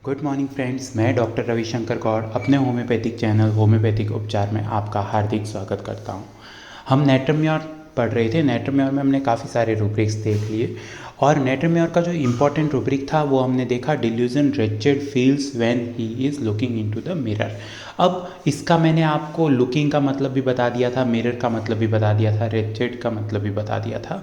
Good morning friends, मैं doctor Ravishankar Gaur अपने homeopathic channel homeopathic उपचार में आपका हार्दिक स्वागत करता हूं। हम नेट्रम्योर पढ़ रहे थे। नेट्रम्योर में हमने काफ़ी सारे रूब्रिक्स देख लिए और नेट्रम्योर का जो इम्पोर्टेंट रूब्रिक था वो हमने देखा, delusion Richard feels when he is looking into the mirror. अब इसका मैंने आपको लुकिंग का मतलब भी बता दिया था, मिरर का मतलब भी बता दिया था, रिचर्ड का मतलब भी बता दिया था।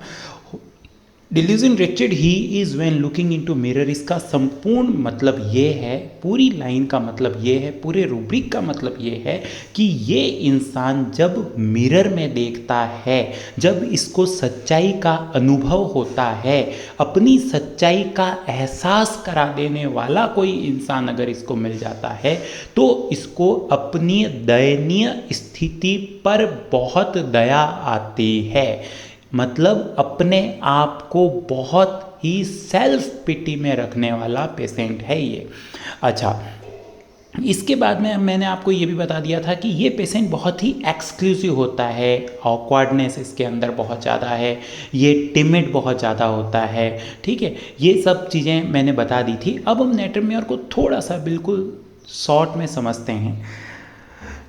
Delusion Richard he is when looking into mirror, इसका संपूर्ण मतलब ये है, पूरी लाइन का मतलब ये है, पूरे रूब्रिक का मतलब ये है कि ये इंसान जब मिरर में देखता है, जब इसको सच्चाई का अनुभव होता है, अपनी सच्चाई का एहसास करा देने वाला कोई इंसान अगर इसको मिल जाता है तो इसको अपनी दयनीय स्थिति पर बहुत दया आती है। मतलब अपने आप को बहुत ही सेल्फ पिटी में रखने वाला पेशेंट है ये। अच्छा, इसके बाद में मैंने आपको ये भी बता दिया था कि ये पेशेंट बहुत ही एक्सक्लूसिव होता है, ऑकवर्डनेस इसके अंदर बहुत ज़्यादा है, ये टिमिड बहुत ज़्यादा होता है। ठीक है, ये सब चीज़ें मैंने बता दी थी। अब हम नेट्रम्योर को थोड़ा सा बिल्कुल शॉर्ट में समझते हैं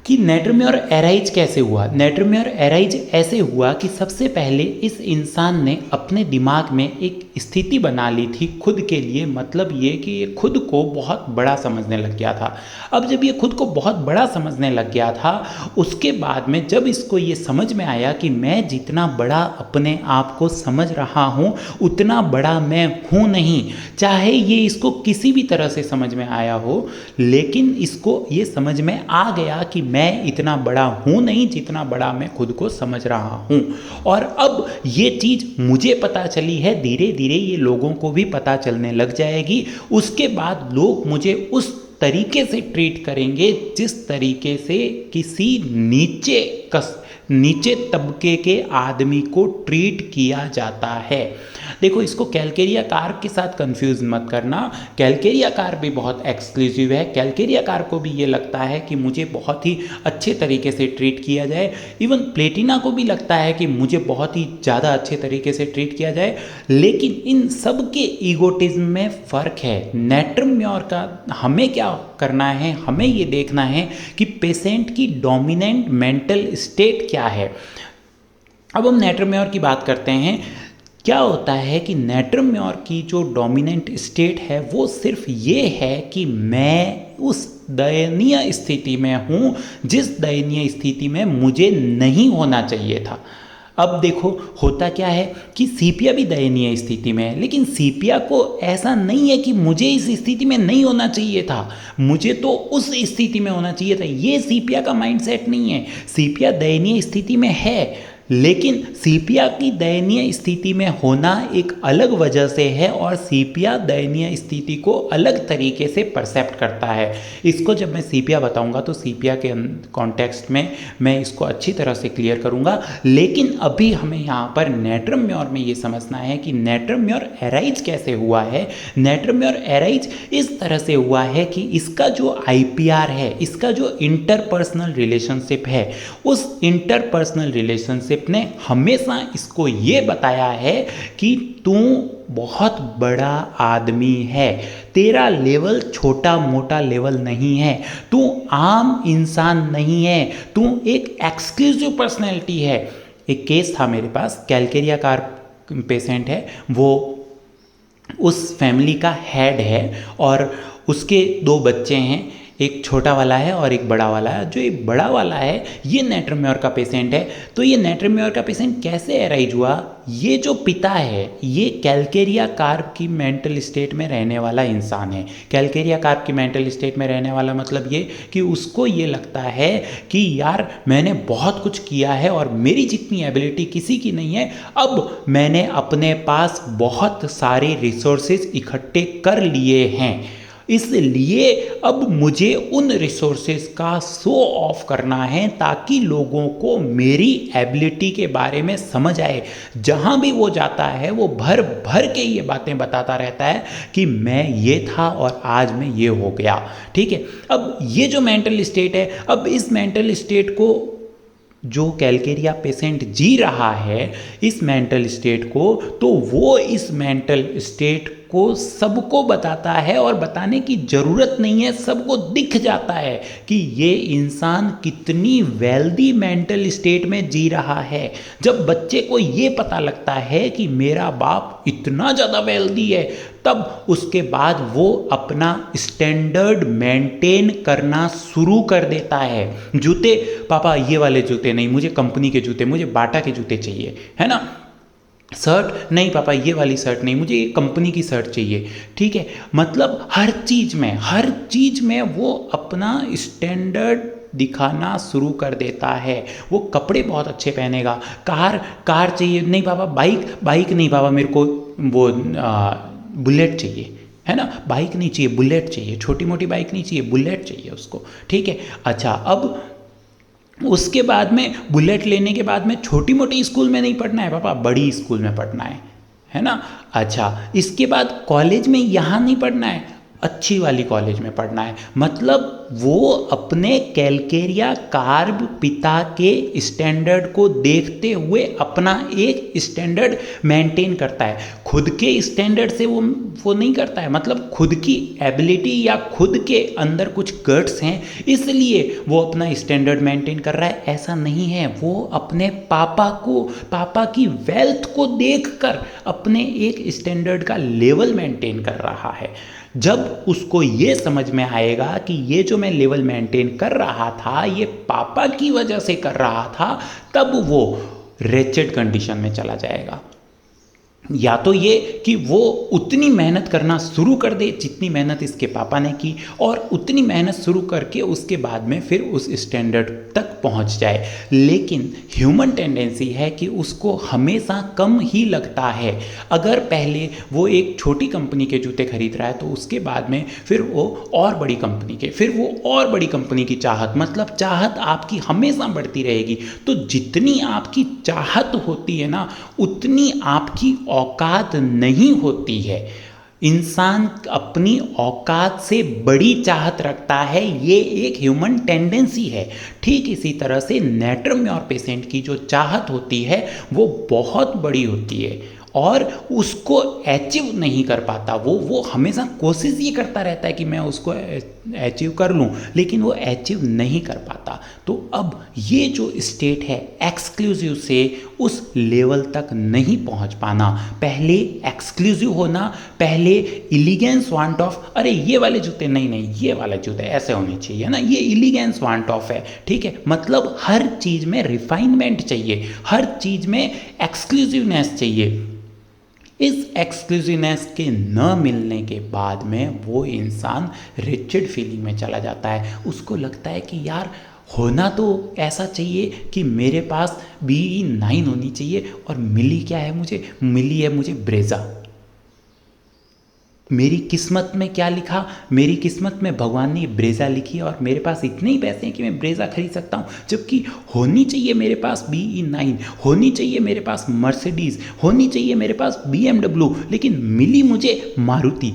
कि नेट्रम्योर एराइज कैसे हुआ। नेट्रम्योर एराइज ऐसे हुआ कि सबसे पहले इस इंसान ने अपने दिमाग में एक स्थिति बना ली थी खुद के लिए, मतलब ये कि ये खुद को बहुत बड़ा समझने लग गया था। अब जब ये खुद को बहुत बड़ा समझने लग गया था, उसके बाद में जब इसको ये समझ में आया कि मैं जितना बड़ा अपने आप को समझ रहा हूँ उतना बड़ा मैं हूँ नहीं, चाहे ये इसको किसी भी तरह से समझ में आया हो, लेकिन इसको ये समझ में आ गया कि मैं इतना बड़ा हूँ नहीं जितना बड़ा मैं खुद को समझ रहा हूँ। और अब ये चीज़ मुझे पता चली है, धीरे धीरे ये लोगों को भी पता चलने लग जाएगी। उसके बाद लोग मुझे उस तरीके से ट्रीट करेंगे जिस तरीके से किसी नीचे तबके के आदमी को ट्रीट किया जाता है। देखो, इसको कैलकेरिया कार्प के साथ कंफ्यूज मत करना। कैलकेरिया कार्प भी बहुत एक्सक्लूसिव है। कैलकेरिया कार्प को भी ये लगता है कि मुझे बहुत ही अच्छे तरीके से ट्रीट किया जाए। इवन प्लेटिना को भी लगता है कि मुझे बहुत ही ज़्यादा अच्छे तरीके से ट्रीट किया जाए। लेकिन इन सब के ईगोटिज्म में फ़र्क है। नेट्रम्योर का हमें क्या करना है, हमें ये देखना है कि पेशेंट की डोमिनेंट मेंटल स्टेट क्या है। अब हम नेट्रम्योर की बात करते हैं। क्या होता है कि नेट्रम्योर की जो डोमिनेंट स्टेट है वो सिर्फ ये है कि मैं उस दयनीय स्थिति में हूँ जिस दयनीय स्थिति में मुझे नहीं होना चाहिए था। अब देखो, होता क्या है कि सीपिया भी दयनीय स्थिति में है, लेकिन सीपिया को ऐसा नहीं है कि मुझे इस स्थिति में नहीं होना चाहिए था, मुझे तो उस स्थिति में होना चाहिए था। ये सीपिया का माइंडसेट नहीं है। सीपिया दयनीय स्थिति में है, लेकिन सीपिया की दयनीय स्थिति में होना एक अलग वजह से है और सीपिया दयनीय स्थिति को अलग तरीके से परसेप्ट करता है। इसको जब मैं सीपिया बताऊंगा तो सीपिया के कॉन्टेक्स्ट में मैं इसको अच्छी तरह से क्लियर करूंगा। लेकिन अभी हमें यहाँ पर नेट्रम्योर में ये समझना है कि नेट्रम्योर एराइज कैसे हुआ है। नेट्रम्योर एराइज इस तरह से हुआ है कि इसका जो आईपीआर है, इसका जो इंटरपर्सनल रिलेशनशिप है, उस इंटरपर्सनल रिलेशनशिप ने हमेशा इसको ये बताया है कि तू बहुत बड़ा आदमी है, तेरा लेवल छोटा मोटा लेवल नहीं है, तू आम इंसान नहीं है, तू एक एक्सक्लूसिव पर्सनैलिटी है। एक केस था मेरे पास, कैलकेरिया कार्प पेशेंट है, वो उस फैमिली का हेड है और उसके 2 बच्चे हैं, एक छोटा वाला है और एक बड़ा वाला है। जो ये बड़ा वाला है ये नेट्रम्योर का पेशेंट है। तो ये नेट्रम्योर का पेशेंट कैसे एराइज हुआ? ये जो पिता है ये कैलकेरिया कार्प की मेंटल स्टेट में रहने वाला इंसान है। कैलकेरिया कार्प की मेंटल स्टेट में रहने वाला मतलब ये कि उसको ये लगता है कि यार मैंने बहुत कुछ किया है और मेरी जितनी एबिलिटी किसी की नहीं है। अब मैंने अपने पास बहुत सारे रिसोर्सेज इकट्ठे कर लिए हैं, इसलिए अब मुझे उन रिसोर्सेज का शो ऑफ करना है ताकि लोगों को मेरी एबिलिटी के बारे में समझ आए। जहाँ भी वो जाता है वो भर भर के ये बातें बताता रहता है कि मैं ये था और आज मैं ये हो गया। ठीक है, अब ये जो मेंटल स्टेट है, अब इस मेंटल स्टेट को जो कैलकेरिया पेशेंट जी रहा है, इस मेंटल स्टेट को, तो वो इस मेंटल स्टेट को सबको बताता है और बताने की ज़रूरत नहीं है, सबको दिख जाता है कि ये इंसान कितनी वेल्दी मेंटल स्टेट में जी रहा है। जब बच्चे को ये पता लगता है कि मेरा बाप इतना ज़्यादा वेल्दी है, तब उसके बाद वो अपना स्टैंडर्ड मेंटेन करना शुरू कर देता है। जूते, पापा ये वाले जूते नहीं, मुझे कंपनी के जूते, मुझे बाटा के जूते चाहिए, है ना। शर्ट नहीं पापा, ये वाली शर्ट नहीं, मुझे कंपनी की शर्ट चाहिए। ठीक है, मतलब हर चीज़ में वो अपना स्टैंडर्ड दिखाना शुरू कर देता है। वो कपड़े बहुत अच्छे पहनेगा, कार चाहिए नहीं पापा, बाइक नहीं पापा, मेरे को वो बुलेट चाहिए, है ना। बाइक नहीं चाहिए, बुलेट चाहिए, छोटी मोटी बाइक नहीं चाहिए, बुलेट चाहिए उसको। ठीक है, अच्छा, अब उसके बाद में बुलेट लेने के बाद में छोटी मोटी स्कूल में नहीं पढ़ना है पापा, बड़ी स्कूल में पढ़ना है ना। अच्छा, इसके बाद कॉलेज में यहाँ नहीं पढ़ना है, अच्छी वाली कॉलेज में पढ़ना है। मतलब वो अपने कैलकेरिया कार्ब पिता के स्टैंडर्ड को देखते हुए अपना एक स्टैंडर्ड मेंटेन करता है। खुद के स्टैंडर्ड से वो नहीं करता है, मतलब खुद की एबिलिटी या खुद के अंदर कुछ गट्स हैं इसलिए वो अपना स्टैंडर्ड मेंटेन कर रहा है, ऐसा नहीं है। वो अपने पापा की वेल्थ को देखकर अपने एक स्टैंडर्ड का लेवल मेंटेन कर रहा है। जब उसको ये समझ में आएगा कि ये जो मैं लेवल मेंटेन कर रहा था ये पापा की वजह से कर रहा था, तब वो रेचेड कंडीशन में चला जाएगा। या तो ये कि वो उतनी मेहनत करना शुरू कर दे जितनी मेहनत इसके पापा ने की, और उतनी मेहनत शुरू करके उसके बाद में फिर उस स्टैंडर्ड तक पहुंच जाए। लेकिन ह्यूमन टेंडेंसी है कि उसको हमेशा कम ही लगता है। अगर पहले वो एक छोटी कंपनी के जूते खरीद रहा है तो उसके बाद में फिर वो और बड़ी कंपनी के, फिर वो और बड़ी कंपनी की चाहत, मतलब चाहत आपकी हमेशा बढ़ती रहेगी। तो जितनी आपकी चाहत होती है ना, उतनी आपकी औकात नहीं होती है। इंसान अपनी औकात से बड़ी चाहत रखता है, ये एक ह्यूमन टेंडेंसी है। ठीक इसी तरह से नेट्रम्योर पेशेंट की जो चाहत होती है वो बहुत बड़ी होती है और उसको अचीव नहीं कर पाता। वो हमेशा कोशिश ये करता रहता है कि मैं उसको अचीव कर लूँ, लेकिन वो अचीव नहीं कर पाता। तो अब ये जो स्टेट है एक्सक्लूसिव से उस लेवल तक नहीं पहुंच पाना, पहले एक्सक्लूसिव होना, पहले इलिगेंस वांट ऑफ, अरे ये वाले जूते नहीं, ये वाले जूते ऐसे होने चाहिए ना, ये इलिगेंस वांट ऑफ है। ठीक है, मतलब हर चीज़ में रिफाइनमेंट चाहिए, हर चीज़ में एक्सक्लूसिवनेस चाहिए। इस एक्सक्लूसिवनेस के न मिलने के बाद में वो इंसान रिचेड फीलिंग में चला जाता है। उसको लगता है कि यार होना तो ऐसा चाहिए कि मेरे पास BE9 होनी चाहिए, और मिली क्या है मुझे, मिली है मुझे ब्रेजा। मेरी किस्मत में क्या लिखा, मेरी किस्मत में भगवान ने ब्रेजा लिखी है और मेरे पास इतने ही पैसे हैं कि मैं ब्रेजा खरीद सकता हूँ। जबकि होनी चाहिए मेरे पास BE9, होनी चाहिए मेरे पास मर्सिडीज़, होनी चाहिए मेरे पास BMW, लेकिन मिली मुझे मारुति।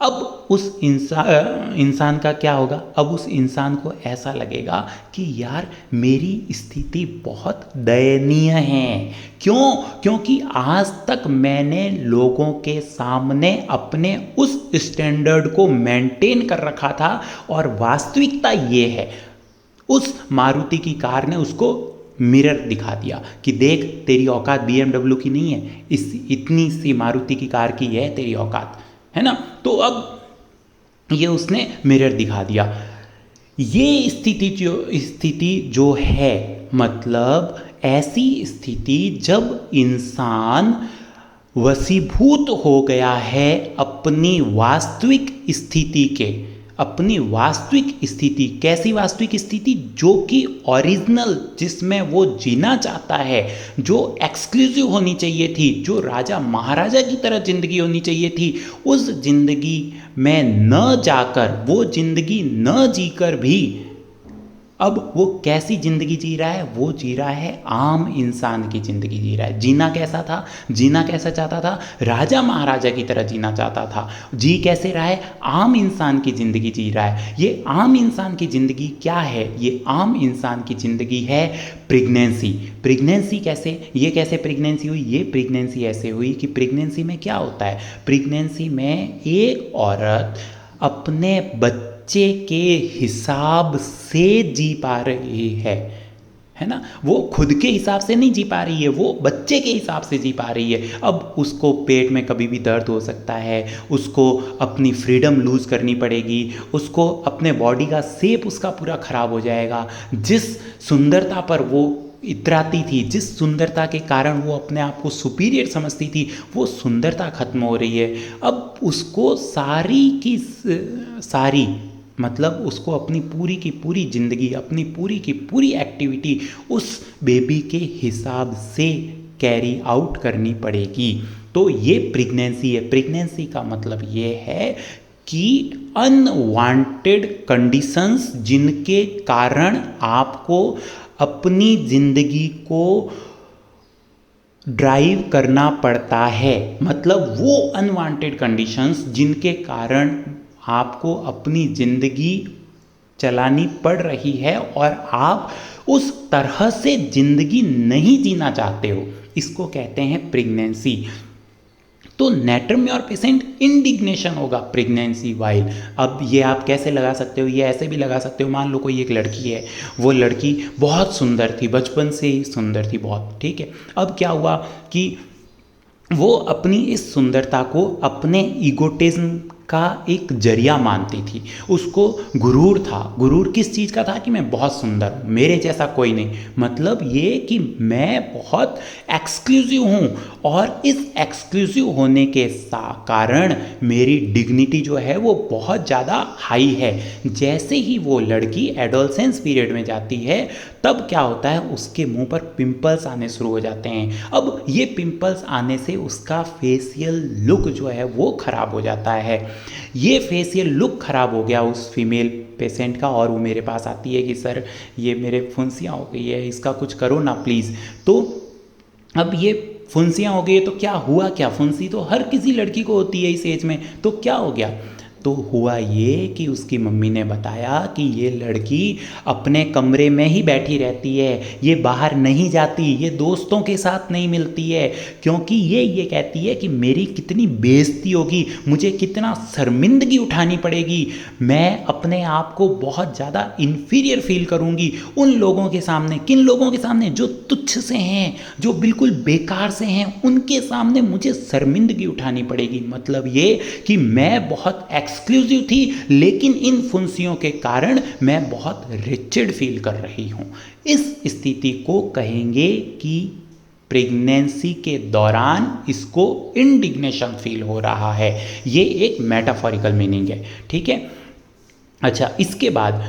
अब उस इंसान का क्या होगा, अब उस इंसान को ऐसा लगेगा कि यार मेरी स्थिति बहुत दयनीय है। क्यों? क्योंकि आज तक मैंने लोगों के सामने अपने उस स्टैंडर्ड को मेंटेन कर रखा था, और वास्तविकता ये है उस मारुति की कार ने उसको मिरर दिखा दिया कि देख तेरी औकात BMW की नहीं है, इस इतनी सी मारुति की कार की है तेरी औकात, है ना। तो अब ये उसने मिरर दिखा दिया। ये स्थिति जो है, मतलब ऐसी स्थिति जब इंसान वशीभूत हो गया है अपनी वास्तविक स्थिति के, अपनी वास्तविक स्थिति, कैसी वास्तविक स्थिति, जो कि ओरिजिनल, जिसमें वो जीना चाहता है, जो एक्सक्लूसिव होनी चाहिए थी, जो राजा महाराजा की तरह जिंदगी होनी चाहिए थी, उस जिंदगी में न जाकर, वो जिंदगी न जीकर भी अब वो कैसी ज़िंदगी जी रहा है? वो जी रहा है आम इंसान की ज़िंदगी जी रहा है। जीना कैसा था? जीना कैसा चाहता था? राजा महाराजा की तरह जीना चाहता था। जी कैसे रहा है? आम इंसान की ज़िंदगी जी रहा है। ये आम इंसान की ज़िंदगी क्या है? ये आम इंसान की ज़िंदगी है प्रेगनेंसी। प्रेगनेंसी कैसे? ये कैसे प्रेगनेंसी हुई? ये प्रेगनेंसी ऐसे हुई कि प्रेगनेंसी में क्या होता है? प्रेगनेंसी में एक औरत अपने बच्चे के हिसाब से जी पा रही है ना। वो खुद के हिसाब से नहीं जी पा रही है, वो बच्चे के हिसाब से जी पा रही है। अब उसको पेट में कभी भी दर्द हो सकता है, उसको अपनी फ्रीडम लूज़ करनी पड़ेगी, उसको अपने बॉडी का शेप उसका पूरा ख़राब हो जाएगा। जिस सुंदरता पर वो इतराती थी, जिस सुंदरता के कारण वो अपने आप को सुपीरियर समझती थी, वो सुंदरता खत्म हो रही है। अब उसको सारी की सारी मतलब उसको अपनी पूरी की पूरी ज़िंदगी, अपनी पूरी की पूरी एक्टिविटी उस बेबी के हिसाब से कैरी आउट करनी पड़ेगी। तो ये प्रेगनेंसी है। प्रेगनेंसी का मतलब ये है कि अनवांटेड कंडीशंस जिनके कारण आपको अपनी ज़िंदगी को ड्राइव करना पड़ता है। मतलब वो अनवांटेड कंडीशंस जिनके कारण आपको अपनी ज़िंदगी चलानी पड़ रही है और आप उस तरह से ज़िंदगी नहीं जीना चाहते हो, इसको कहते हैं प्रेगनेंसी। तो नेटरम योर पेशेंट इंडिग्नेशन होगा प्रेगनेंसी वाइल। अब ये आप कैसे लगा सकते हो? ये ऐसे भी लगा सकते हो, मान लो कोई एक लड़की है, वो लड़की बहुत सुंदर थी, बचपन से ही सुंदर थी बहुत, ठीक है। अब क्या हुआ कि वो अपनी इस सुंदरता को अपने ईगोटिज्म का एक जरिया मानती थी। उसको गुरूर था। गुरूर किस चीज़ का था? कि मैं बहुत सुंदर हूँ, मेरे जैसा कोई नहीं। मतलब ये कि मैं बहुत एक्सक्लूसिव हूँ और इस एक्सक्लूसिव होने के कारण मेरी डिग्निटी जो है वो बहुत ज़्यादा हाई है। जैसे ही वो लड़की एडोलसेंस पीरियड में जाती है, तब क्या होता है? उसके मुंह पर पिंपल्स आने शुरू हो जाते हैं। अब ये पिंपल्स आने से उसका फेशियल लुक जो है वो ख़राब हो जाता है। ये फेशियल लुक ख़राब हो गया उस फीमेल पेशेंट का, और वो मेरे पास आती है कि सर ये मेरे फुंसियाँ हो गई है, इसका कुछ करो ना प्लीज़। तो अब ये फुंसियाँ हो गई तो क्या हुआ? क्या फुंसी तो हर किसी लड़की को होती है इस एज में। तो क्या हो गया? तो हुआ ये कि उसकी मम्मी ने बताया कि ये लड़की अपने कमरे में ही बैठी रहती है, ये बाहर नहीं जाती, ये दोस्तों के साथ नहीं मिलती है, क्योंकि ये कहती है कि मेरी कितनी बेइज्जती होगी, मुझे कितना शर्मिंदगी उठानी पड़ेगी, मैं अपने आप को बहुत ज़्यादा इन्फीरियर फील करूँगी उन लोगों के सामने। किन लोगों के सामने? जो तुच्छ से हैं, जो बिल्कुल बेकार से हैं, उनके सामने मुझे शर्मिंदगी उठानी पड़ेगी। मतलब ये कि मैं बहुत एक्सक्लूसिव थी, लेकिन इन फुंसियों के कारण मैं बहुत रिचेड फील कर रही हूँ। इस स्थिति को कहेंगे कि प्रेगनेंसी के दौरान इसको इंडिग्नेशन फील हो रहा है। ये एक मेटाफोरिकल मीनिंग है, ठीक है। अच्छा, इसके बाद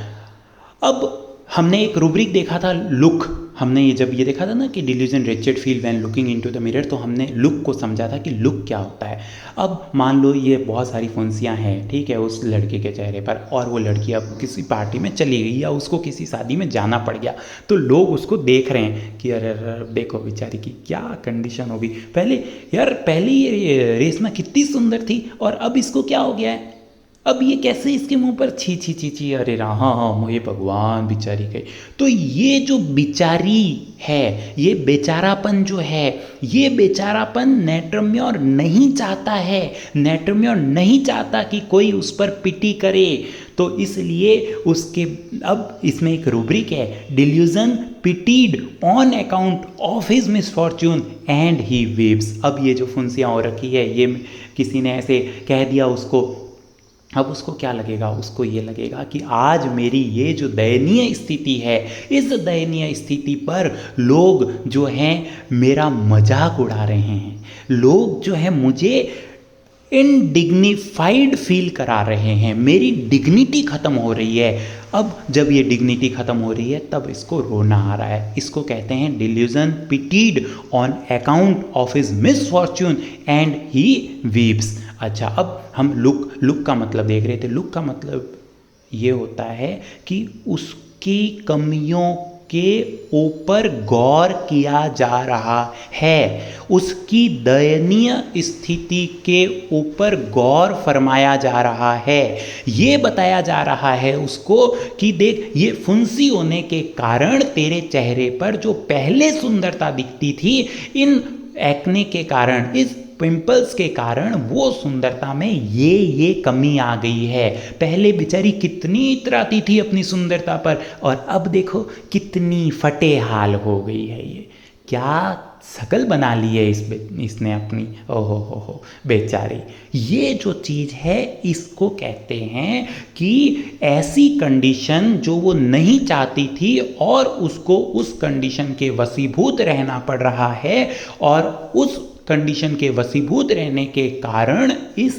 अब हमने एक रूब्रिक देखा था लुक। हमने ये जब ये देखा था ना कि delusion Richard feel when looking into the mirror, तो हमने लुक को समझा था कि लुक क्या होता है। अब मान लो ये बहुत सारी फुंसियाँ हैं, ठीक है, उस लड़के के चेहरे पर, और वो लड़की अब किसी पार्टी में चली गई या उसको किसी शादी में जाना पड़ गया, तो लोग उसको देख रहे हैं कि अरे देखो बेचारी की क्या कंडीशन होगी। पहले ये रेशमा कितनी सुंदर थी और अब इसको क्या हो गया है? अब ये कैसे इसके मुंह पर छी छी छी छी, अरे हाँ मुझे भगवान बेचारी गई। तो ये जो बेचारी है, ये बेचारापन जो है, ये बेचारापन नेटरम्योर नहीं चाहता है। नेटरम्योर नहीं चाहता कि कोई उस पर पिटी करे। तो इसलिए उसके अब इसमें एक रूब्रिक है, delusion pitied on account of his misfortune and he weeps. अब ये जो फुंसियाँ हो रखी है, ये किसी ने ऐसे कह दिया उसको, अब उसको क्या लगेगा? उसको ये लगेगा कि आज मेरी ये जो दयनीय स्थिति है, इस दयनीय स्थिति पर लोग जो हैं मेरा मजाक उड़ा रहे हैं, लोग जो हैं मुझे इनडिग्निफाइड फील करा रहे हैं, मेरी डिग्निटी खत्म हो रही है। अब जब ये डिग्निटी खत्म हो रही है, तब इसको रोना आ रहा है। इसको कहते हैं delusion pitied on account of his misfortune and he weeps. अच्छा, अब हम लुक का मतलब देख रहे थे। लुक का मतलब ये होता है कि उसकी कमियों के ऊपर गौर किया जा रहा है, उसकी दयनीय स्थिति के ऊपर गौर फरमाया जा रहा है। ये बताया जा रहा है उसको कि देख, ये फुंसी होने के कारण तेरे चेहरे पर जो पहले सुंदरता दिखती थी, इन एक्ने के कारण, इस पिंपल्स के कारण वो सुंदरता में ये कमी आ गई है। पहले बेचारी कितनी इतराती थी अपनी सुंदरता पर, और अब देखो कितनी फटे हाल हो गई है। ये क्या शकल बना ली है इसने अपनी, ओहो हो बेचारी। ये जो चीज़ है इसको कहते हैं कि ऐसी कंडीशन जो वो नहीं चाहती थी और उसको उस कंडीशन के वशीभूत रहना पड़ रहा है, और उस कंडीशन के वशीभूत रहने के कारण इस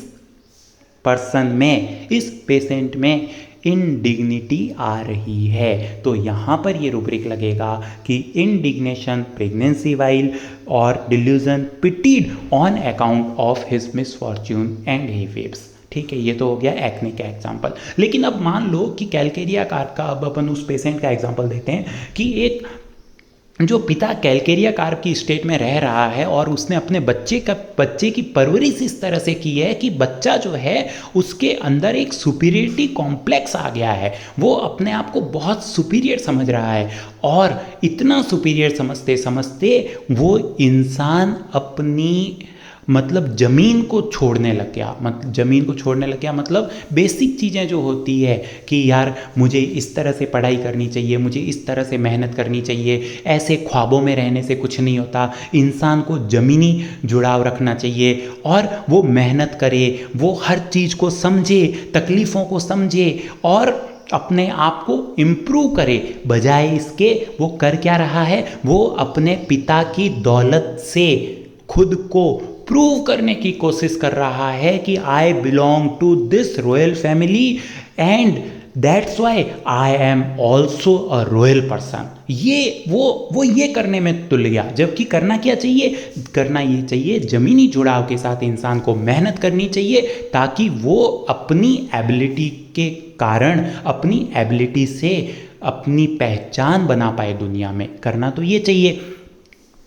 पर्सन में, इस पेशेंट में इंडिग्निटी आ रही है। तो यहाँ पर ये रूब्रिक लगेगा कि इंडिग्नेशन प्रेगनेंसी वाइल और delusion pitied on account of his misfortune and he waves. ठीक है, ये तो हो गया एक्ने का एग्जाम्पल। लेकिन अब मान लो कि कैलकेरिया कार का, अब अपन उस पेशेंट का एग्जाम्पल देते हैं कि एक जो पिता कैलकेरिया कार्प की स्टेट में रह रहा है और उसने अपने बच्चे की परवरिश इस तरह से की है कि बच्चा जो है उसके अंदर एक सुपीरियरिटी कॉम्प्लेक्स आ गया है। वो अपने आप को बहुत सुपीरियर समझ रहा है, और इतना सुपीरियर समझते समझते वो इंसान अपनी मतलब ज़मीन को छोड़ने लग गया। मतलब बेसिक चीज़ें जो होती है कि यार मुझे इस तरह से पढ़ाई करनी चाहिए, मुझे इस तरह से मेहनत करनी चाहिए, ऐसे ख्वाबों में रहने से कुछ नहीं होता, इंसान को ज़मीनी जुड़ाव रखना चाहिए और वो मेहनत करे, वो हर चीज़ को समझे, तकलीफ़ों को समझे और अपने आप को इम्प्रूव करे। बजाय इसके वो कर क्या रहा है, वो अपने पिता की दौलत से खुद को प्रूव करने की कोशिश कर रहा है कि I belong to this royal family and that's why I am also a royal person. ये वो ये करने में तुल गया, जबकि करना क्या चाहिए, करना ये चाहिए ज़मीनी जुड़ाव के साथ इंसान को मेहनत करनी चाहिए, ताकि वो अपनी एबिलिटी के कारण, अपनी एबिलिटी से अपनी पहचान बना पाए दुनिया में। करना तो ये चाहिए,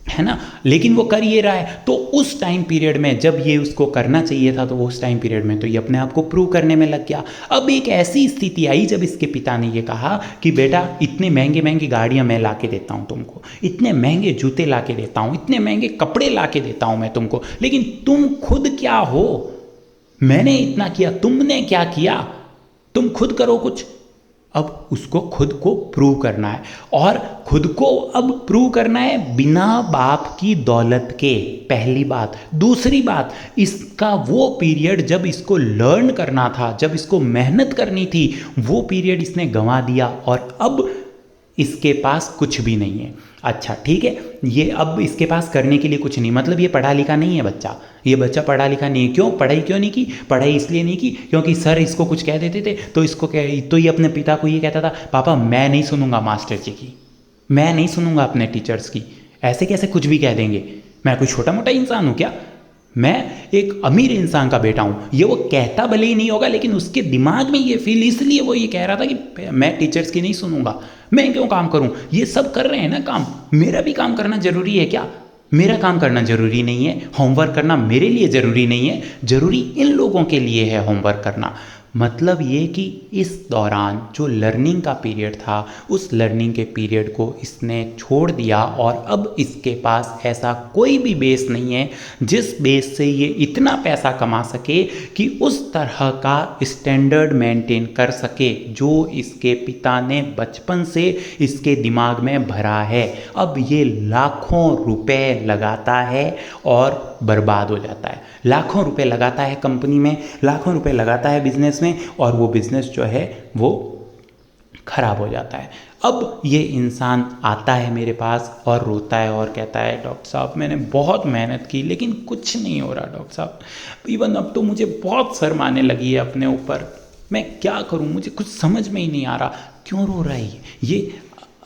है ना। लेकिन वो कर ये रहा है, तो उस टाइम पीरियड में जब ये उसको करना चाहिए था, तो वो उस टाइम पीरियड में तो ये अपने आप को प्रूव करने में लग गया। अब एक ऐसी स्थिति आई जब इसके पिता ने ये कहा कि बेटा इतने महंगे महंगी गाड़ियाँ मैं ला के देता हूँ तुमको, इतने महंगे जूते ला के देता हूँ, इतने महंगे कपड़े ला के देता हूँ मैं तुमको, लेकिन तुम खुद क्या हो? मैंने इतना किया, तुमने क्या किया? तुम खुद करो कुछ। अब उसको खुद को प्रूव करना है, और खुद को अब प्रूव करना है बिना बाप की दौलत के, पहली बात। दूसरी बात, इसका वो पीरियड जब इसको लर्न करना था, जब इसको मेहनत करनी थी, वो पीरियड इसने गंवा दिया, और अब इसके पास कुछ भी नहीं है। अच्छा ठीक है, ये अब इसके पास करने के लिए कुछ नहीं, मतलब ये पढ़ा लिखा नहीं है बच्चा, ये बच्चा पढ़ा लिखा नहीं है। क्यों पढ़ाई क्यों नहीं की? पढ़ाई इसलिए नहीं की क्योंकि सर इसको कुछ कह देते थे, तो ये अपने पिता को ये कहता था, पापा मैं नहीं सुनूंगा मास्टर जी की, मैं नहीं सुनूंगा अपने टीचर्स की, ऐसे कैसे कुछ भी कह देंगे, मैं कोई छोटा मोटा इंसान हूँ क्या, मैं एक अमीर इंसान का बेटा हूँ। ये वो कहता भले ही नहीं होगा, लेकिन उसके दिमाग में ये फील, इसलिए वो ये कह रहा था कि मैं टीचर्स की नहीं सुनूंगा, मैं क्यों काम करूँ, ये सब कर रहे हैं ना काम, मेरा भी काम करना जरूरी है क्या? मेरा काम करना जरूरी नहीं है, होमवर्क करना मेरे लिए जरूरी नहीं है, जरूरी इन लोगों के लिए है होमवर्क करना। मतलब ये कि इस दौरान जो लर्निंग का पीरियड था, उस लर्निंग के पीरियड को इसने छोड़ दिया, और अब इसके पास ऐसा कोई भी बेस नहीं है जिस बेस से ये इतना पैसा कमा सके कि उस तरह का स्टैंडर्ड मेंटेन कर सके जो इसके पिता ने बचपन से इसके दिमाग में भरा है। अब ये लाखों रुपए लगाता है और बर्बाद हो जाता है, लाखों रुपए लगाता है कंपनी में, लाखों रुपए लगाता है बिजनेस में, और वो बिजनेस जो है वो खराब हो जाता है। अब ये इंसान आता है मेरे पास और रोता है और कहता है, डॉक्टर साहब मैंने बहुत मेहनत की लेकिन कुछ नहीं हो रहा डॉक्टर साहब, इवन अब तो मुझे बहुत शर्म आने लगी है अपने ऊपर, मैं क्या करूं, मुझे कुछ समझ में ही नहीं आ रहा। क्यों रो रहा है ये?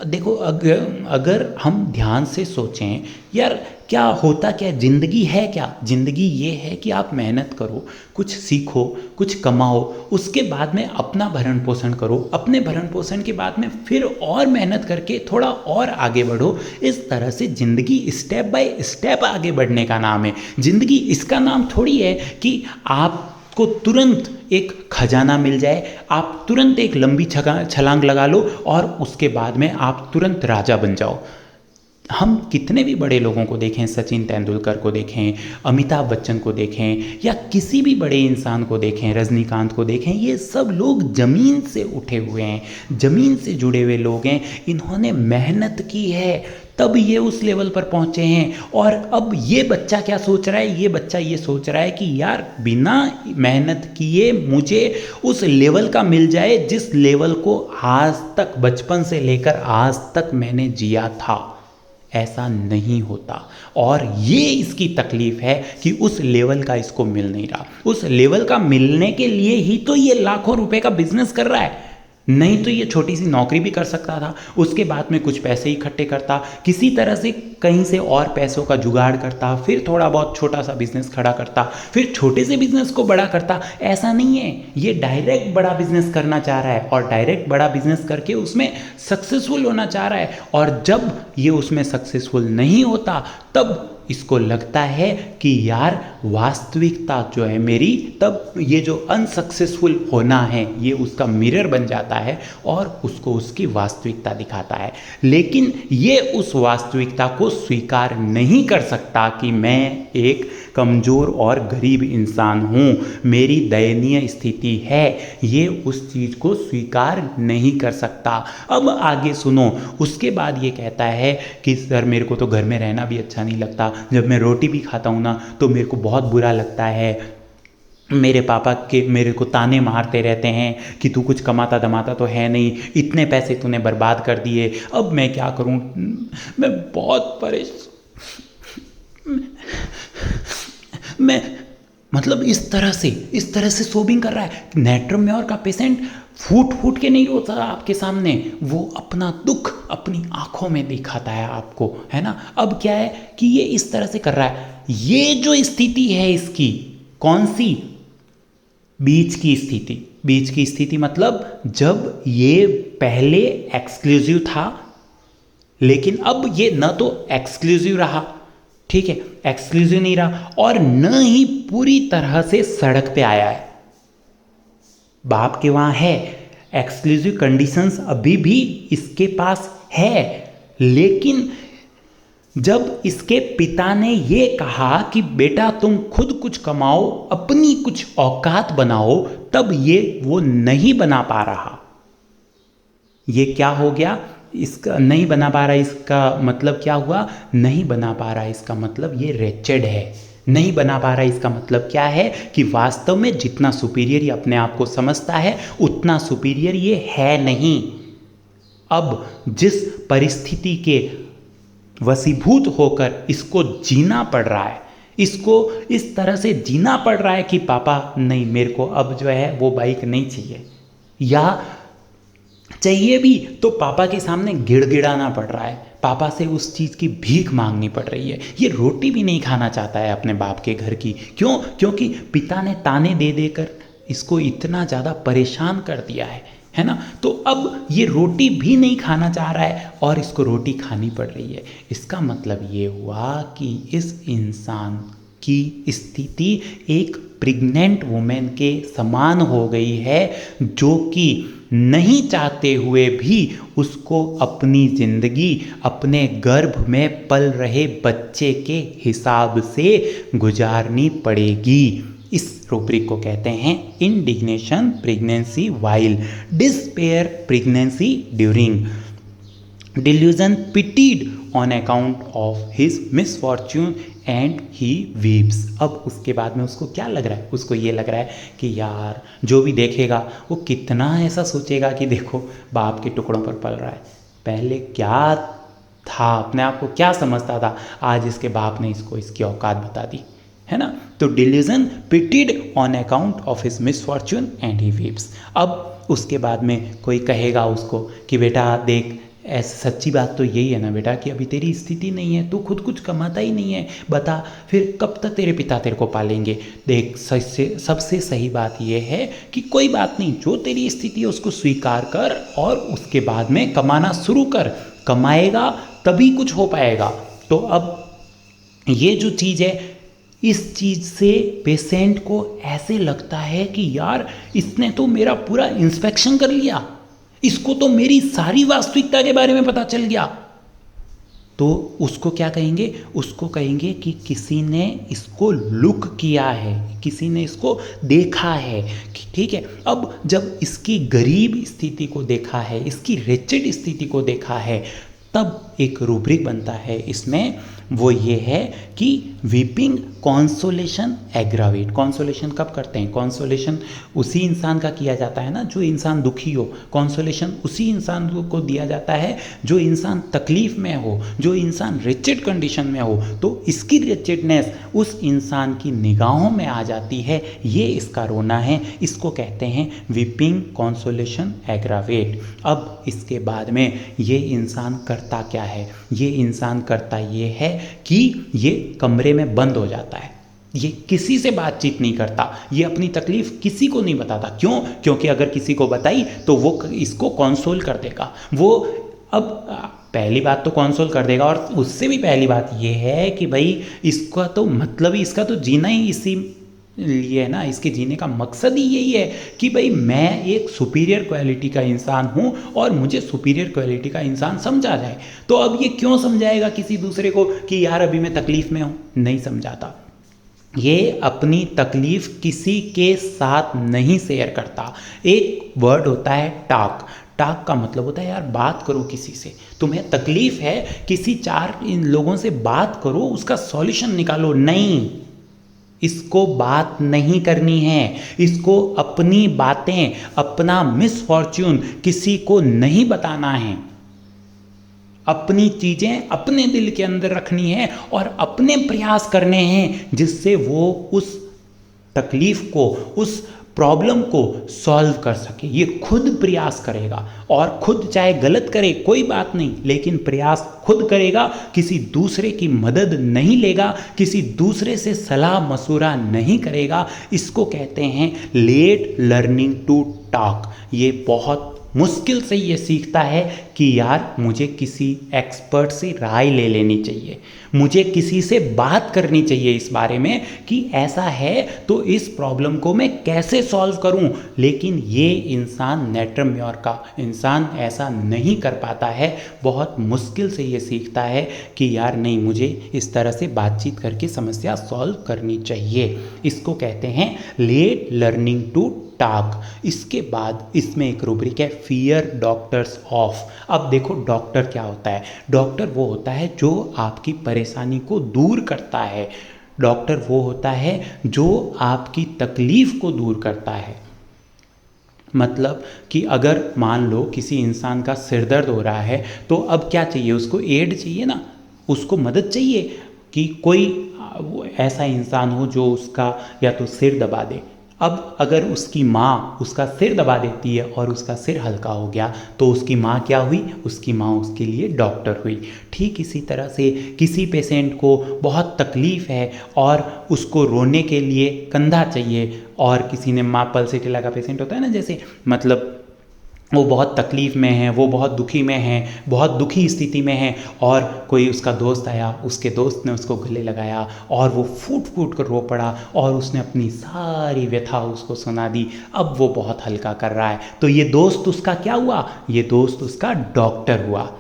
देखो, अगर हम ध्यान से सोचें यार, क्या होता क्या ज़िंदगी है क्या? ज़िंदगी ये है कि आप मेहनत करो, कुछ सीखो, कुछ कमाओ, उसके बाद में अपना भरण पोषण करो, अपने भरण पोषण के बाद में फिर और मेहनत करके थोड़ा और आगे बढ़ो। इस तरह से ज़िंदगी स्टेप बाय स्टेप आगे बढ़ने का नाम है। ज़िंदगी इसका नाम थोड़ी है कि आपको तुरंत एक खजाना मिल जाए, आप तुरंत एक लंबी छलांग लगा लो और उसके बाद में आप तुरंत राजा बन जाओ। हम कितने भी बड़े लोगों को देखें, सचिन तेंदुलकर को देखें, अमिताभ बच्चन को देखें, या किसी भी बड़े इंसान को देखें, रजनीकांत को देखें, ये सब लोग ज़मीन से उठे हुए हैं, ज़मीन से जुड़े हुए लोग हैं। इन्होंने मेहनत की है तब ये उस लेवल पर पहुँचे हैं। और अब ये बच्चा क्या सोच रहा है? ये बच्चा ये सोच रहा है कि यार बिना मेहनत किए मुझे उस लेवल का मिल जाए जिस लेवल को आज तक, बचपन से लेकर आज तक मैंने जिया था। ऐसा नहीं होता। और ये इसकी तकलीफ है कि उस लेवल का इसको मिल नहीं रहा। उस लेवल का मिलने के लिए ही तो ये लाखों रुपए का बिजनेस कर रहा है, नहीं तो ये छोटी सी नौकरी भी कर सकता था, उसके बाद में कुछ पैसे इकट्ठे करता, किसी तरह से कहीं से और पैसों का जुगाड़ करता, फिर थोड़ा बहुत छोटा सा बिजनेस खड़ा करता, फिर छोटे से बिजनेस को बड़ा करता। ऐसा नहीं है, ये डायरेक्ट बड़ा बिजनेस करना चाह रहा है और डायरेक्ट बड़ा बिजनेस करके उसमें सक्सेसफुल होना चाह रहा है। और जब ये उसमें सक्सेसफुल नहीं होता तब इसको लगता है कि यार वास्तविकता जो है मेरी, तब ये जो अनसक्सेसफुल होना है ये उसका मिरर बन जाता है और उसको उसकी वास्तविकता दिखाता है। लेकिन ये उस वास्तविकता को स्वीकार नहीं कर सकता कि मैं एक कमज़ोर और गरीब इंसान हूँ, मेरी दयनीय स्थिति है, ये उस चीज़ को स्वीकार नहीं कर सकता। अब आगे सुनो, उसके बाद ये कहता है कि सर मेरे को तो घर में रहना भी अच्छा नहीं लगता, जब मैं रोटी भी खाता हूँ ना तो मेरे को बहुत बुरा लगता है, मेरे पापा के मेरे को ताने मारते रहते हैं कि तू कुछ कमाता दमाता तो है नहीं, इतने पैसे तूने बर्बाद कर दिए, अब मैं क्या करूँ, मैं बहुत मैं मतलब इस तरह से सोबिंग कर रहा है। नेट्रम्योर का पेशेंट फूट फूट के नहीं रोता आपके सामने, वो अपना दुख अपनी आंखों में दिखाता है आपको, है ना। अब क्या है कि ये इस तरह से कर रहा है। ये जो स्थिति है इसकी, कौन सी? बीच की स्थिति। बीच की स्थिति मतलब जब ये पहले एक्सक्लूसिव था लेकिन अब ये न तो एक्सक्लूसिव रहा, ठीक है, एक्सक्लूसिव नहीं रहा, और न ही पूरी तरह से सड़क पे आया है। बाप के वहाँ है, एक्सक्लूसिव कंडीशंस अभी भी इसके पास है, लेकिन जब इसके पिता ने ये कहा कि बेटा तुम खुद कुछ कमाओ, अपनी कुछ औकात बनाओ, तब ये वो नहीं बना पा रहा। ये क्या हो गया? इसका नहीं बना पा रहा, इसका मतलब क्या हुआ? नहीं बना पा रहा, इसका मतलब ये रेचेड है। नहीं बना पा रहा, इसका मतलब क्या है कि वास्तव में जितना सुपीरियर ये अपने आप को समझता है उतना सुपीरियर ये है नहीं। अब जिस परिस्थिति के वशीभूत होकर इसको जीना पड़ रहा है, इसको इस तरह से जीना पड़ रहा है कि पापा नहीं, मेरे को अब जो है वो बाइक नहीं चाहिए, या चाहिए भी तो पापा के सामने गिड़गिड़ाना पड़ रहा है, पापा से उस चीज़ की भीख मांगनी पड़ रही है। ये रोटी भी नहीं खाना चाहता है अपने बाप के घर की। क्यों? क्योंकि पिता ने ताने दे देकर इसको इतना ज़्यादा परेशान कर दिया है ना। तो अब ये रोटी भी नहीं खाना चाह रहा है और इसको रोटी खानी पड़ रही है। इसका मतलब ये हुआ कि इस इंसान की स्थिति एक प्रेग्नेंट वुमेन के समान हो गई है, जो कि नहीं चाहते हुए भी उसको अपनी जिंदगी अपने गर्भ में पल रहे बच्चे के हिसाब से गुजारनी पड़ेगी। इस रूब्रिक को कहते हैं indignation pregnancy while, despair pregnancy during, delusion pitied on account of his misfortune and he weeps. अब उसके बाद में उसको क्या लग रहा है? उसको ये लग रहा है कि यार जो भी देखेगा वो कितना ऐसा सोचेगा कि देखो बाप के टुकड़ों पर पल रहा है। पहले क्या था, अपने आप को क्या समझता था, आज इसके बाप ने इसको इसकी औकात बता दी, है ना। तो delusion pitied on account of his misfortune and he weeps. अब उसके बाद में कोई कहेगा उसको कि बेटा देख, ऐसा सच्ची बात तो यही है ना बेटा कि अभी तेरी स्थिति नहीं है, तू खुद कुछ कमाता ही नहीं है, बता फिर कब तक तेरे पिता तेरे को पालेंगे। देख सबसे सही बात यह है कि कोई बात नहीं, जो तेरी स्थिति है उसको स्वीकार कर और उसके बाद में कमाना शुरू कर, कमाएगा तभी कुछ हो पाएगा। तो अब ये जो चीज़ है, इस चीज़ से पेशेंट को ऐसे लगता है कि यार इसने तो मेरा पूरा इंस्पेक्शन कर लिया, इसको तो मेरी सारी वास्तविकता के बारे में पता चल गया। तो उसको क्या कहेंगे, उसको कहेंगे कि किसी ने इसको लुक किया है, किसी ने इसको देखा है। ठीक है, अब जब इसकी गरीब स्थिति को देखा है, इसकी रेचेड स्थिति को देखा है, तब एक रूब्रिक बनता है इसमें, वो ये है कि वीपिंग कॉन्सोलेशन एग्रावेट। कॉन्सोलेशन कब करते हैं, कॉन्सोलेशन उसी इंसान का किया जाता है ना जो इंसान दुखी हो, कॉन्सोलेशन उसी इंसान को दिया जाता है जो इंसान तकलीफ में हो, जो इंसान रिचेड कंडीशन में हो। तो इसकी रिचेडनेस उस इंसान की निगाहों में आ जाती है, ये इसका रोना है, इसको कहते हैं वीपिंग कॉन्सोलेशन एग्रावेट। अब इसके बाद में ये इंसान करता क्या है, ये इंसान करता ये है कि ये कमरे में बंद हो जाता है, ये किसी से बातचीत नहीं करता, ये अपनी तकलीफ किसी को नहीं बताता। क्यों? क्योंकि अगर किसी को बताई तो वो इसको कंसोल कर देगा। वो अब पहली बात तो कंसोल कर देगा, और उससे भी पहली बात ये है कि भाई इसका तो मतलब ही, इसका तो जीना ही इसी लिए है ना, इसके जीने का मकसद ही यही है कि भाई मैं एक सुपीरियर क्वालिटी का इंसान हूँ और मुझे सुपीरियर क्वालिटी का इंसान समझा जाए। तो अब ये क्यों समझाएगा किसी दूसरे को कि यार अभी मैं तकलीफ में हूँ? नहीं समझाता। ये अपनी तकलीफ किसी के साथ नहीं शेयर करता। एक वर्ड होता है टाक। टाक का मतलब होता है यार बात करो किसी से, तुम्हें तकलीफ है किसी चार इन लोगों से बात करो, उसका सॉल्यूशन निकालो। नहीं, इसको बात नहीं करनी है, इसको अपनी बातें, अपना मिसफॉर्च्यून किसी को नहीं बताना है, अपनी चीज़ें अपने दिल के अंदर रखनी है और अपने प्रयास करने हैं जिससे वो उस तकलीफ को, उस प्रॉब्लम को सॉल्व कर सके। ये खुद प्रयास करेगा और खुद चाहे गलत करे कोई बात नहीं, लेकिन प्रयास खुद करेगा, किसी दूसरे की मदद नहीं लेगा, किसी दूसरे से सलाह मशूरा नहीं करेगा। इसको कहते हैं लेट लर्निंग टू टॉक। ये बहुत मुश्किल से ये सीखता है कि यार मुझे किसी एक्सपर्ट से राय ले लेनी चाहिए, मुझे किसी से बात करनी चाहिए इस बारे में कि ऐसा है तो इस प्रॉब्लम को मैं कैसे सॉल्व करूं। लेकिन ये इंसान, नेटरम्योर का इंसान ऐसा नहीं कर पाता है, बहुत मुश्किल से ये सीखता है कि यार नहीं, मुझे इस तरह से बातचीत करके समस्या सॉल्व करनी चाहिए। इसको कहते हैं लेट लर्निंग टू टाक। इसके बाद इसमें एक रूब्रिक है फियर डॉक्टर्स ऑफ। अब देखो डॉक्टर क्या होता है, डॉक्टर वो होता है जो आपकी परेशानी को दूर करता है, डॉक्टर वो होता है जो आपकी तकलीफ को दूर करता है। मतलब कि अगर मान लो किसी इंसान का सिर दर्द हो रहा है तो अब क्या चाहिए, उसको एड चाहिए ना, उसको मदद चाहिए कि कोई ऐसा इंसान हो जो उसका या तो सिर दबा दे। अब अगर उसकी माँ उसका सिर दबा देती है और उसका सिर हल्का हो गया तो उसकी माँ क्या हुई, उसकी माँ उसके लिए डॉक्टर हुई। ठीक इसी तरह से किसी पेशेंट को बहुत तकलीफ़ है और उसको रोने के लिए कंधा चाहिए, और किसी ने माँ पल्सेटिला का पेशेंट होता है ना, जैसे मतलब वो बहुत तकलीफ़ में है, वो बहुत दुखी में है, बहुत दुखी स्थिति में है, और कोई उसका दोस्त आया, उसके दोस्त ने उसको गले लगाया और वो फूट फूट कर रो पड़ा और उसने अपनी सारी व्यथा उसको सुना दी। अब वो बहुत हल्का कर रहा है, तो ये दोस्त उसका क्या हुआ, ये दोस्त उसका डॉक्टर हुआ।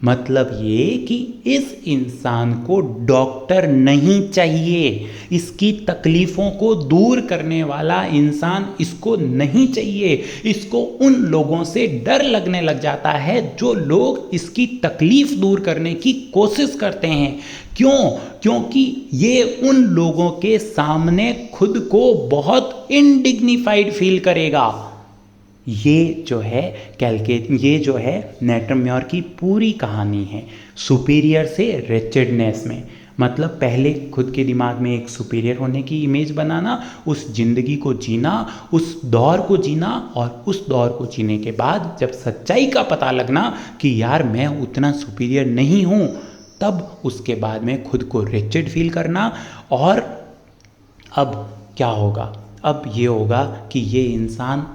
मतलब ये कि इस इंसान को डॉक्टर नहीं चाहिए, इसकी तकलीफ़ों को दूर करने वाला इंसान इसको नहीं चाहिए। इसको उन लोगों से डर लगने लग जाता है जो लोग इसकी तकलीफ़ दूर करने की कोशिश करते हैं। क्यों? क्योंकि ये उन लोगों के सामने खुद को बहुत इनडिग्निफाइड फील करेगा। ये जो है नेटरम्योर की पूरी कहानी है सुपीरियर से रिचर्डनेस में। मतलब पहले खुद के दिमाग में एक सुपीरियर होने की इमेज बनाना, उस ज़िंदगी को जीना, उस दौर को जीना, और उस दौर को जीने के बाद जब सच्चाई का पता लगना कि यार मैं उतना सुपीरियर नहीं हूँ, तब उसके बाद में खुद को रिचेड फील करना। और अब क्या होगा? अब ये होगा कि ये इंसान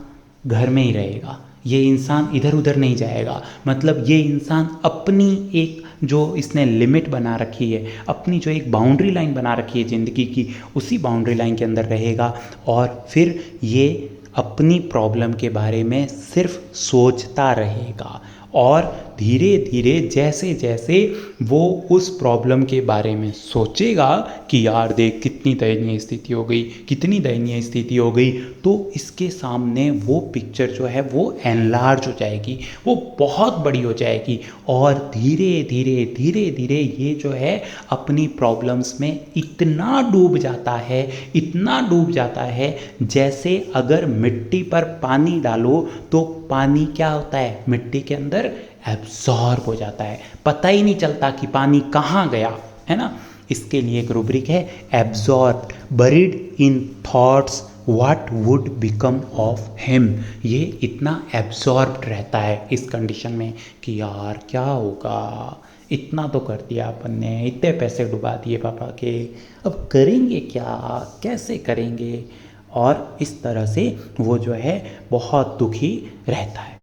घर में ही रहेगा, ये इंसान इधर उधर नहीं जाएगा। मतलब ये इंसान अपनी एक जो इसने लिमिट बना रखी है, अपनी जो एक बाउंड्री लाइन बना रखी है ज़िंदगी की, उसी बाउंड्री लाइन के अंदर रहेगा। और फिर ये अपनी प्रॉब्लम के बारे में सिर्फ सोचता रहेगा, और धीरे धीरे जैसे जैसे वो उस प्रॉब्लम के बारे में सोचेगा कि यार देख कितनी दयनीय स्थिति हो गई, कितनी दयनीय स्थिति हो गई, तो इसके सामने वो पिक्चर जो है वो एनलार्ज हो जाएगी, वो बहुत बड़ी हो जाएगी। और धीरे धीरे धीरे धीरे ये जो है अपनी प्रॉब्लम्स में इतना डूब जाता है, इतना डूब जाता है, जैसे अगर मिट्टी पर पानी डालो तो पानी क्या होता है, मिट्टी के अंदर एब्जॉर्ब हो जाता है, पता ही नहीं चलता कि पानी कहाँ गया, है ना। इसके लिए एक रूब्रिक है, absorb buried in thoughts what would become of him. ये इतना एब्जॉर्ब रहता है इस कंडीशन में कि यार क्या होगा, इतना तो कर दिया अपन ने, इतने पैसे डुबा दिए पापा के, अब करेंगे क्या, कैसे करेंगे। और इस तरह से वो जो है बहुत दुखी रहता है।